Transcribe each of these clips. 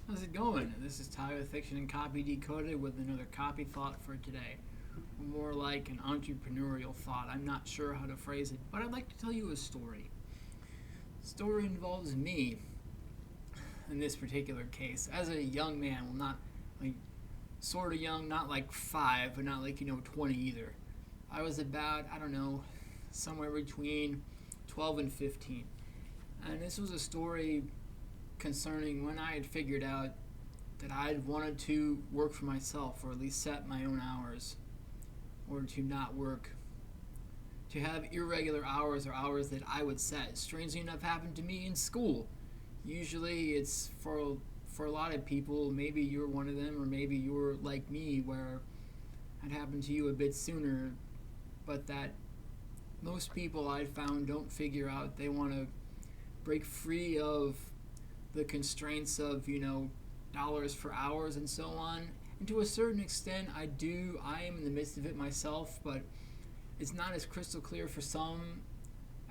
How's it going? This is Ty with Fiction and Copy Decoded with another copy thought for today. More like an entrepreneurial thought. I'm not sure how to phrase it, but I'd like to tell you a story. The story involves me in this particular case as a young man. Well, not like sort of young, not like 5, but not like 20 either. I was about, I don't know, somewhere between 12 and 15. And this was a story concerning when I had figured out that I had wanted to work for myself, or at least set my own hours, or to not work, to have irregular hours or hours that I would set. Strangely enough, happened to me in school. Usually, it's for a lot of people. Maybe you're one of them, or maybe you're like me, where it happened to you a bit sooner. But that most people I've found don't figure out they want to break free of the constraints of dollars for hours and so on. And to a certain extent, I am in the midst of it myself, but it's not as crystal clear for some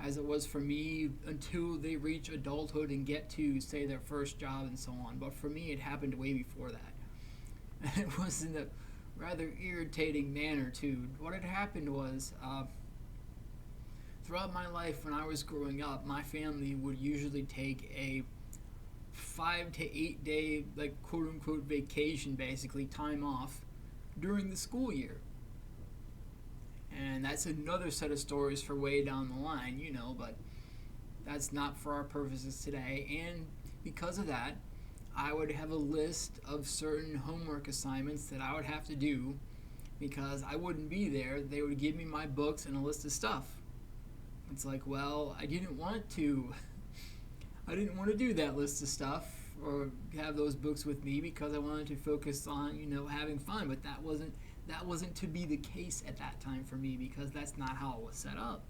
as it was for me until they reach adulthood and get to, say, their first job and so on. But for me, it happened way before that. And it was in a rather irritating manner, too. What had happened was, throughout my life when I was growing up, my family would usually take a 5 to 8 day, like, quote unquote vacation, basically, time off during the school year. And that's another set of stories for way down the line, but that's not for our purposes today. And because of that, I would have a list of certain homework assignments that I would have to do because I wouldn't be there. They would give me my books and a list of stuff. It's like, well, I didn't want to do that list of stuff or have those books with me because I wanted to focus on, having fun. But that wasn't to be the case at that time for me because that's not how it was set up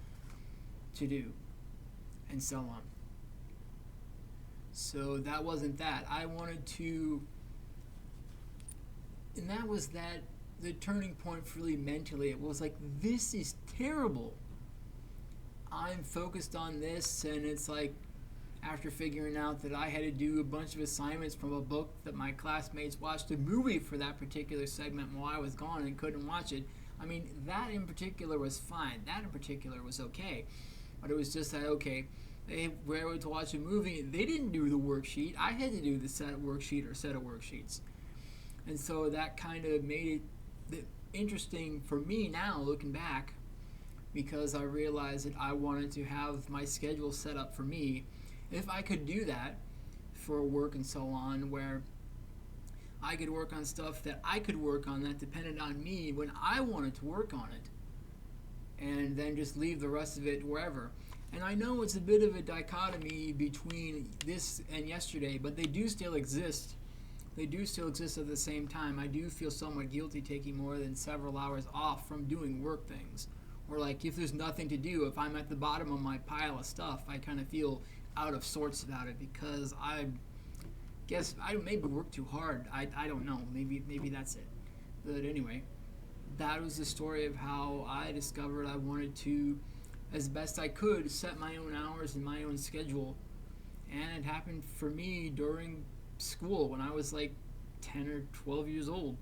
to do, and so on. So that wasn't that. I wanted to, and that was the turning point for me mentally. It was like, this is terrible. I'm focused on this, and it's like, after figuring out that I had to do a bunch of assignments from a book that my classmates watched a movie for that particular segment while I was gone and couldn't watch it. I mean, that in particular was fine. That in particular was okay. But it was just that, okay, they were able to watch a movie. They didn't do the worksheet. I had to do the set of worksheets. And so that kind of made it interesting for me now, looking back, because I realized that I wanted to have my schedule set up for me. If I could do that for work and so on, where I could work on stuff that I could work on that depended on me when I wanted to work on it, and then just leave the rest of it wherever. And I know it's a bit of a dichotomy between this and yesterday, but they do still exist. They do still exist at the same time. I do feel somewhat guilty taking more than several hours off from doing work things. Or like if there's nothing to do, if I'm at the bottom of my pile of stuff, I kind of feel out of sorts about it because I guess I maybe work too hard. I don't know. Maybe that's it. But anyway, that was the story of how I discovered I wanted to, as best I could, set my own hours and my own schedule. And it happened for me during school when I was like 10 or 12 years old.